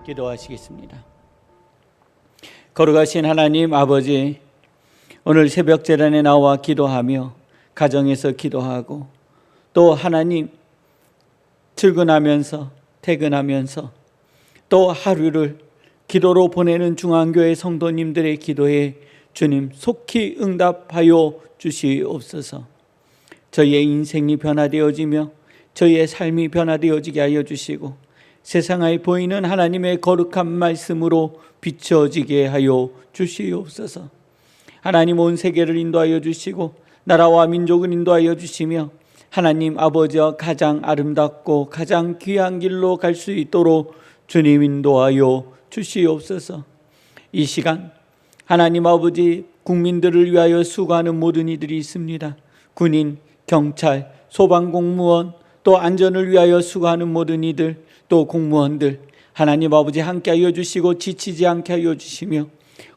기도하시겠습니다. 거룩하신 하나님 아버지, 오늘 새벽 제단에 나와 기도하며 가정에서 기도하고 또 하나님 출근하면서 퇴근하면서 또 하루를 기도로 보내는 중앙교회 성도님들의 기도에 주님 속히 응답하여 주시옵소서. 저희의 인생이 변화되어지며 저희의 삶이 변화되어지게 하여 주시고 세상에 보이는 하나님의 거룩한 말씀으로 비춰지게 하여 주시옵소서. 하나님 온 세계를 인도하여 주시고 나라와 민족을 인도하여 주시며 하나님 아버지와 가장 아름답고 가장 귀한 길로 갈 수 있도록 주님 인도하여 주시옵소서. 이 시간 하나님 아버지 국민들을 위하여 수고하는 모든 이들이 있습니다. 군인, 경찰, 소방공무원, 또 안전을 위하여 수고하는 모든 이들, 또 공무원들 하나님 아버지 함께하여 주시고 지치지 않게 하여 주시며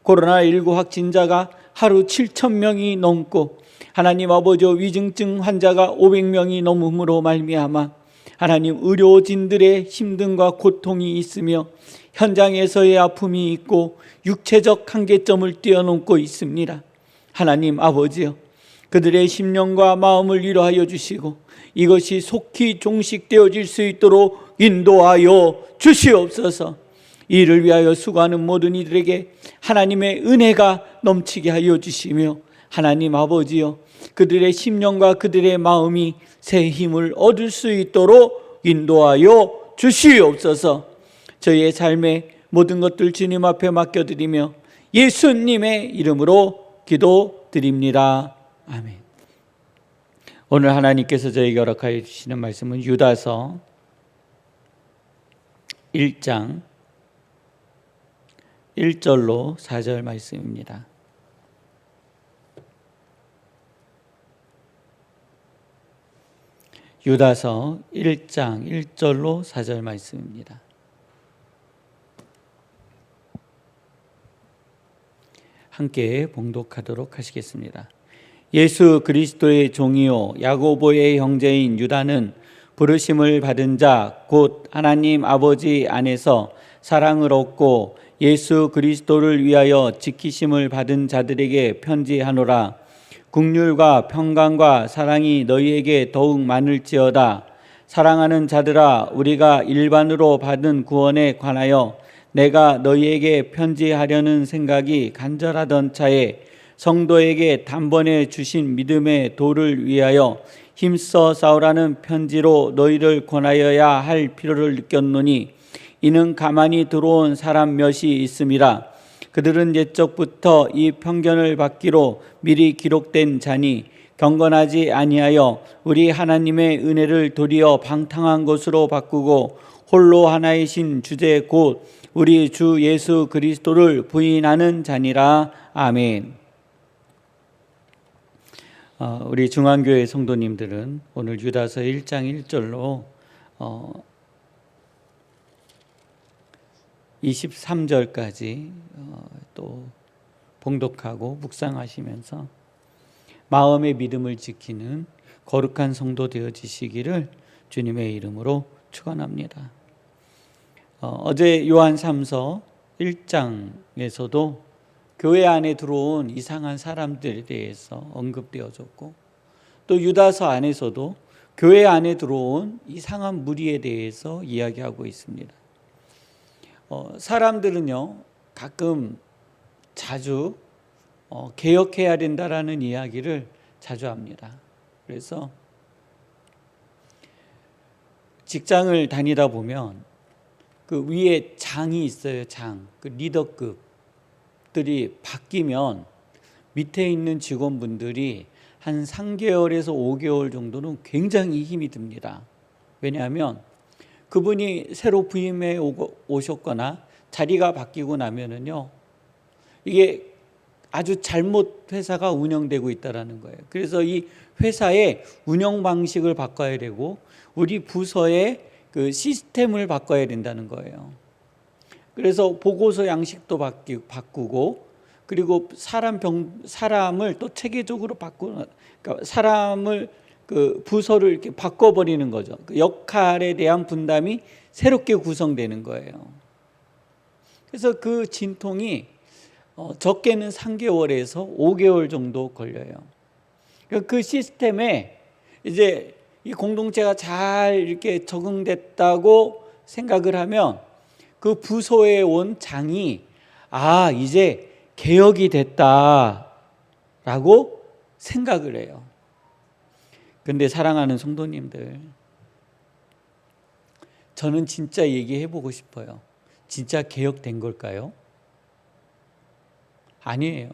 코로나19 확진자가 하루 7,000명이 넘고 하나님 아버지 위중증 환자가 500명이 넘음으로 말미암아 하나님 의료진들의 힘듦과 고통이 있으며 현장에서의 아픔이 있고 육체적 한계점을 뛰어넘고 있습니다. 하나님 아버지여, 그들의 심령과 마음을 위로하여 주시고 이것이 속히 종식되어질 수 있도록 인도하여 주시옵소서. 이를 위하여 수고하는 모든 이들에게 하나님의 은혜가 넘치게 하여 주시며 하나님 아버지여, 그들의 심령과 그들의 마음이 새 힘을 얻을 수 있도록 인도하여 주시옵소서. 저희의 삶의 모든 것들 주님 앞에 맡겨드리며 예수님의 이름으로 기도드립니다. 아멘. 오늘 하나님께서 저에게 허락하여 주시는 말씀은 유다서 1장 1절로 4절 말씀입니다. 유다서 1장 1절로 4절 말씀입니다. 함께 봉독하도록 하시겠습니다. 예수 그리스도의 종이요 야고보의 형제인 유다는 부르심을 받은 자 곧 하나님 아버지 안에서 사랑을 얻고 예수 그리스도를 위하여 지키심을 받은 자들에게 편지하노라. 긍휼과 평강과 사랑이 너희에게 더욱 많을지어다. 사랑하는 자들아, 우리가 일반으로 받은 구원에 관하여 내가 너희에게 편지하려는 생각이 간절하던 차에 성도에게 단번에 주신 믿음의 도를 위하여 힘써 싸우라는 편지로 너희를 권하여야 할 필요를 느꼈노니 이는 가만히 들어온 사람 몇이 있음이라. 그들은 옛적부터 이 편견을 받기로 미리 기록된 자니 경건하지 아니하여 우리 하나님의 은혜를 도리어 방탕한 것으로 바꾸고 홀로 하나이신 주제 곧 우리 주 예수 그리스도를 부인하는 자니라. 아멘. 우리 중앙교회 성도님들은 오늘 유다서 1장 1절로 23절까지 또 봉독하고 묵상하시면서 마음의 믿음을 지키는 거룩한 성도 되어지시기를 주님의 이름으로 축원합니다. 어제 요한 3서 1장에서도 교회 안에 들어온 이상한 사람들에 대해서 언급되어졌고 또 유다서 안에서도 교회 안에 들어온 이상한 무리에 대해서 이야기하고 있습니다. 사람들은요 가끔 자주 개혁해야 된다라는 이야기를 자주 합니다. 그래서 직장을 다니다 보면 그 위에 장이 있어요. 그 리더급들이 바뀌면 밑에 있는 직원분들이 한 3개월에서 5개월 정도는 굉장히 힘이 듭니다. 왜냐하면 그분이 새로 부임해 오셨거나 자리가 바뀌고 나면은요 이게 아주 잘못 회사가 운영되고 있다는 거예요. 그래서 이 회사의 운영 방식을 바꿔야 되고 우리 부서의 그 시스템을 바꿔야 된다는 거예요. 그래서 보고서 양식도 바꾸고 그리고 사람을 또 체계적으로 바꾸는, 그러니까 사람을 그 부서를 이렇게 바꿔버리는 거죠. 그 역할에 대한 분담이 새롭게 구성되는 거예요. 그래서 그 진통이 적게는 3개월에서 5개월 정도 걸려요. 그 시스템에 이제 이 공동체가 잘 이렇게 적응됐다고 생각을 하면 그 부서에 온 장이 이제 개혁이 됐다라고 생각을 해요. 그런데 사랑하는 성도님들, 저는 진짜 얘기해 보고 싶어요. 진짜 개혁된 걸까요? 아니에요.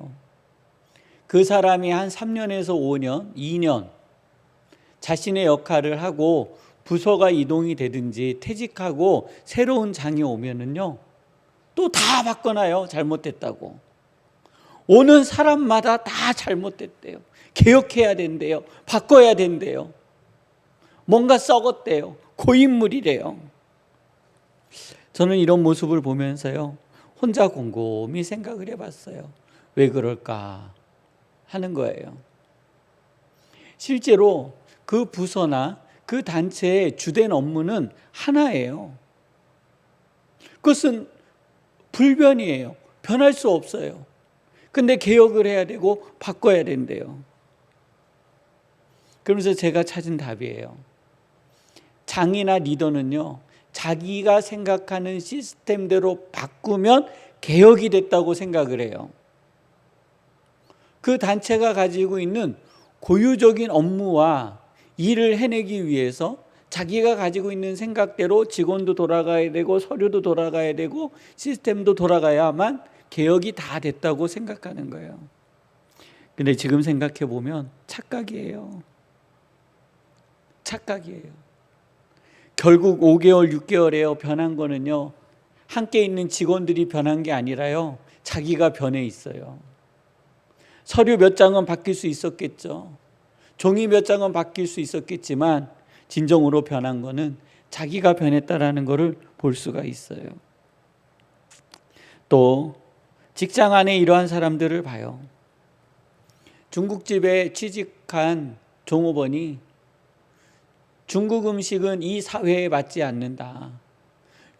그 사람이 한 3년에서 5년, 2년 자신의 역할을 하고 부서가 이동이 되든지 퇴직하고 새로운 장이 오면은요, 또 다 바꿔놔요. 잘못됐다고. 오는 사람마다 다 잘못됐대요. 개혁해야 된대요. 바꿔야 된대요. 뭔가 썩었대요. 고인물이래요. 저는 이런 모습을 보면서요, 혼자 곰곰이 생각을 해봤어요. 왜 그럴까 하는 거예요. 실제로 그 부서나 그 단체의 주된 업무는 하나예요. 그것은 불변이에요. 변할 수 없어요. 근데 개혁을 해야 되고 바꿔야 된대요. 그러면서 제가 찾은 답이에요. 장이나 리더는요, 자기가 생각하는 시스템대로 바꾸면 개혁이 됐다고 생각을 해요. 그 단체가 가지고 있는 고유적인 업무와 일을 해내기 위해서 자기가 가지고 있는 생각대로 직원도 돌아가야 되고 서류도 돌아가야 되고 시스템도 돌아가야만 개혁이 다 됐다고 생각하는 거예요. 근데 지금 생각해 보면 착각이에요. 착각이에요. 결국 5개월, 6개월에요. 변한 거는요, 함께 있는 직원들이 변한 게 아니라요, 자기가 변해 있어요. 서류 몇 장은 바뀔 수 있었겠죠. 종이 몇 장은 바뀔 수 있었겠지만 진정으로 변한 거는 자기가 변했다라는 것을 볼 수가 있어요. 또 직장 안에 이러한 사람들을 봐요. 중국집에 취직한 종업원이 중국 음식은 이 사회에 맞지 않는다.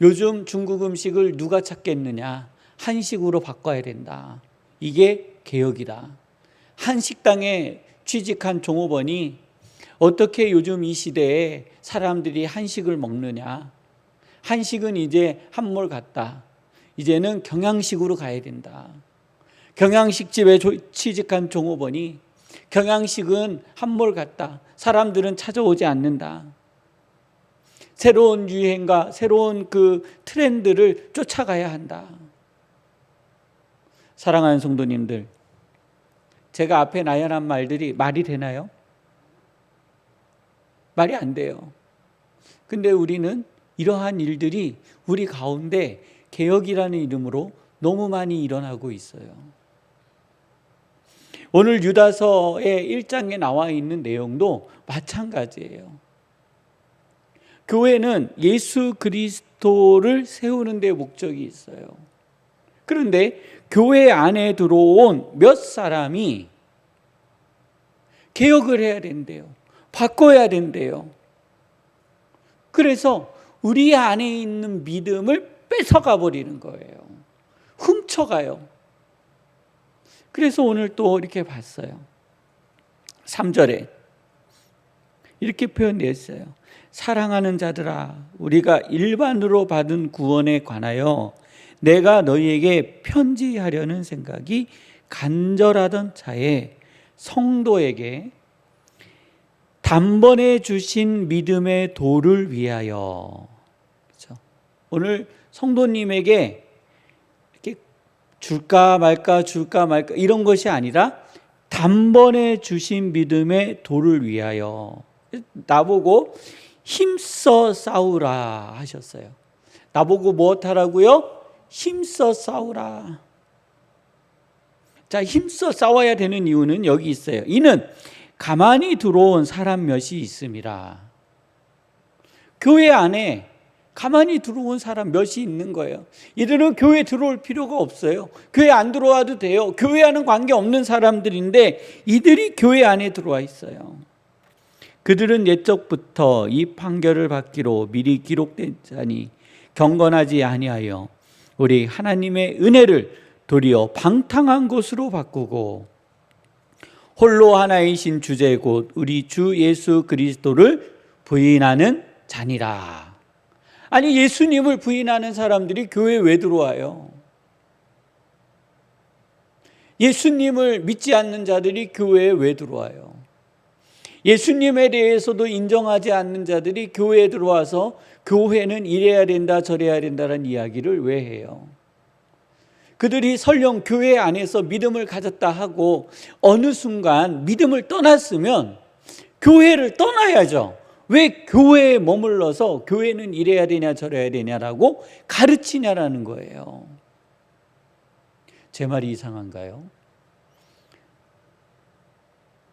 요즘 중국 음식을 누가 찾겠느냐. 한식으로 바꿔야 된다. 이게 개혁이다. 한 식당에 취직한 종업원이 어떻게 요즘 이 시대에 사람들이 한식을 먹느냐. 한식은 이제 한물 갔다. 이제는 경양식으로 가야 된다. 경양식집에 취직한 종업원이 경양식은 한물 갔다. 사람들은 찾아오지 않는다. 새로운 유행과 새로운 그 트렌드를 쫓아가야 한다. 사랑하는 성도님들, 제가 앞에 나열한 말들이 말이 되나요? 말이 안 돼요. 근데 우리는 이러한 일들이 우리 가운데 개혁이라는 이름으로 너무 많이 일어나고 있어요. 오늘 유다서의 1장에 나와 있는 내용도 마찬가지예요. 교회는 예수 그리스도를 세우는 데 목적이 있어요. 그런데 교회 안에 들어온 몇 사람이 개혁을 해야 된대요. 바꿔야 된대요. 그래서 우리 안에 있는 믿음을 뺏어가 버리는 거예요. 훔쳐가요. 그래서 오늘 또 이렇게 봤어요. 3절에 이렇게 표현되었어요. 사랑하는 자들아, 우리가 일반으로 받은 구원에 관하여 내가 너희에게 편지하려는 생각이 간절하던 차에 성도에게 단번에 주신 믿음의 도를 위하여. 그렇죠? 오늘 성도님에게 이렇게 줄까 말까 이런 것이 아니라 단번에 주신 믿음의 도를 위하여. 나보고 힘써 싸우라 하셨어요. 나보고 무엇 하라고요? 힘써 싸우라. 자, 힘써 싸워야 되는 이유는 여기 있어요. 이는 가만히 들어온 사람 몇이 있음이라. 교회 안에 가만히 들어온 사람 몇이 있는 거예요. 이들은 교회 들어올 필요가 없어요. 교회 안 들어와도 돼요. 교회와는 관계없는 사람들인데 이들이 교회 안에 들어와 있어요. 그들은 옛적부터 이 판결을 받기로 미리 기록된 자니 경건하지 아니하여 우리 하나님의 은혜를 도리어 방탕한 것으로 바꾸고 홀로 하나이신 주제 곧 우리 주 예수 그리스도를 부인하는 자니라. 아니, 예수님을 부인하는 사람들이 교회에 왜 들어와요? 예수님을 믿지 않는 자들이 교회에 왜 들어와요? 예수님에 대해서도 인정하지 않는 자들이 교회에 들어와서 교회는 이래야 된다 저래야 된다는 이야기를 왜 해요? 그들이 설령 교회 안에서 믿음을 가졌다 하고 어느 순간 믿음을 떠났으면 교회를 떠나야죠. 왜 교회에 머물러서 교회는 이래야 되냐 저래야 되냐라고 가르치냐라는 거예요. 제 말이 이상한가요?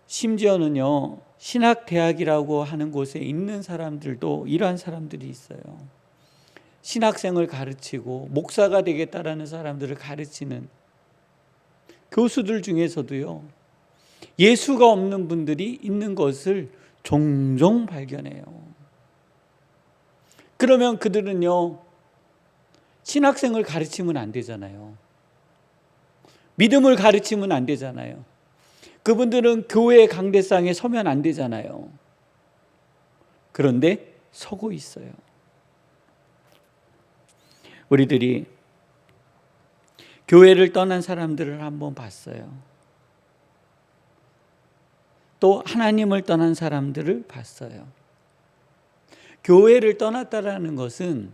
심지어는요, 신학대학이라고 하는 곳에 있는 사람들도 이러한 사람들이 있어요. 신학생을 가르치고 목사가 되겠다라는 사람들을 가르치는 교수들 중에서도요, 예수가 없는 분들이 있는 것을 종종 발견해요. 그러면 그들은요, 신학생을 가르치면 안 되잖아요. 믿음을 가르치면 안 되잖아요. 그분들은 교회의 강대상에 서면 안 되잖아요. 그런데 서고 있어요. 우리들이 교회를 떠난 사람들을 한번 봤어요. 또 하나님을 떠난 사람들을 봤어요. 교회를 떠났다라는 것은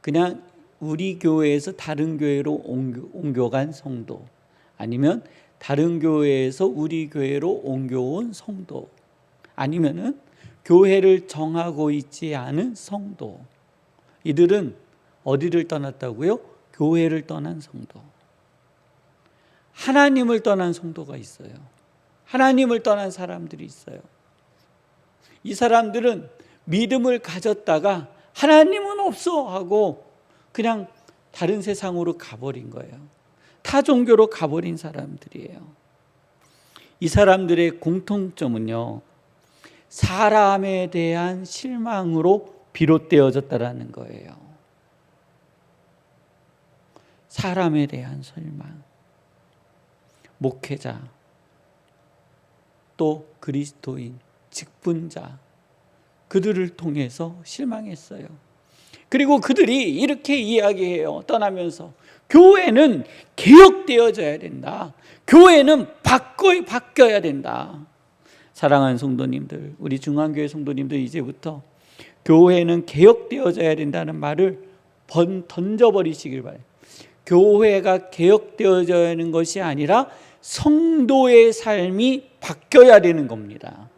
그냥 우리 교회에서 다른 교회로 옮겨간 성도, 아니면 다른 교회에서 우리 교회로 옮겨온 성도, 아니면은 교회를 정하고 있지 않은 성도, 이들은 어디를 떠났다고요? 교회를 떠난 성도. 하나님을 떠난 성도가 있어요. 하나님을 떠난 사람들이 있어요. 이 사람들은 믿음을 가졌다가 하나님은 없어 하고 그냥 다른 세상으로 가버린 거예요. 타 종교로 가버린 사람들이에요. 이 사람들의 공통점은요, 사람에 대한 실망으로 비롯되어졌다라는 거예요. 사람에 대한 실망. 목회자, 또 그리스도인, 직분자, 그들을 통해서 실망했어요. 그리고 그들이 이렇게 이야기해요. 떠나면서 교회는 개혁되어져야 된다. 교회는 바뀌어야 된다. 사랑하는 성도님들, 우리 중앙교회 성도님들, 이제부터 교회는 개혁되어져야 된다는 말을 던져버리시길 바라요. 교회가 개혁되어져야 하는 것이 아니라 성도의 삶이 바뀌어야 되는 겁니다.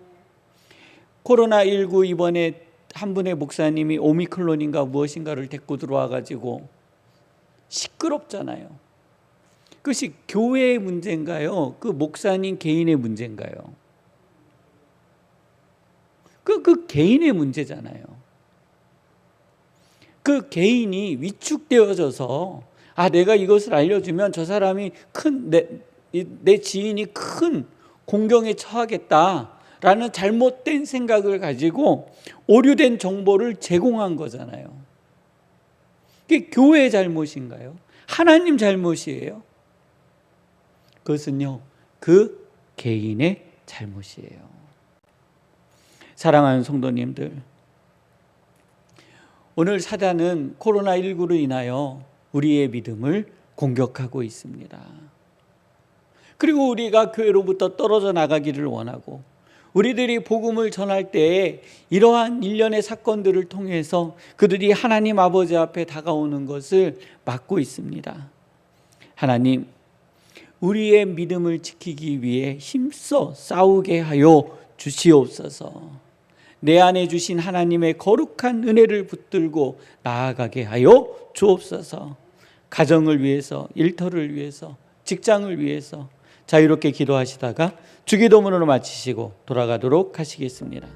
코로나19 이번에 한 분의 목사님이 오미크론인가 무엇인가를 데리고 들어와가지고 시끄럽잖아요. 그것이 교회의 문제인가요? 그 목사님 개인의 문제인가요? 그 개인의 문제잖아요. 그 개인이 위축되어져서 내가 이것을 알려주면 저 사람이 내 지인이 큰 공경에 처하겠다라는 잘못된 생각을 가지고 오류된 정보를 제공한 거잖아요. 그게 교회의 잘못인가요? 하나님 잘못이에요? 그것은요, 그 개인의 잘못이에요. 사랑하는 성도님들, 오늘 사단은 코로나19로 인하여 우리의 믿음을 공격하고 있습니다. 그리고 우리가 교회로부터 떨어져 나가기를 원하고, 우리들이 복음을 전할 때에 이러한 일련의 사건들을 통해서 그들이 하나님 아버지 앞에 다가오는 것을 막고 있습니다. 하나님, 우리의 믿음을 지키기 위해 힘써 싸우게 하여 주시옵소서. 내 안에 주신 하나님의 거룩한 은혜를 붙들고 나아가게 하여 주옵소서. 가정을 위해서, 일터를 위해서, 직장을 위해서 자유롭게 기도하시다가 주기도문으로 마치시고 돌아가도록 하시겠습니다.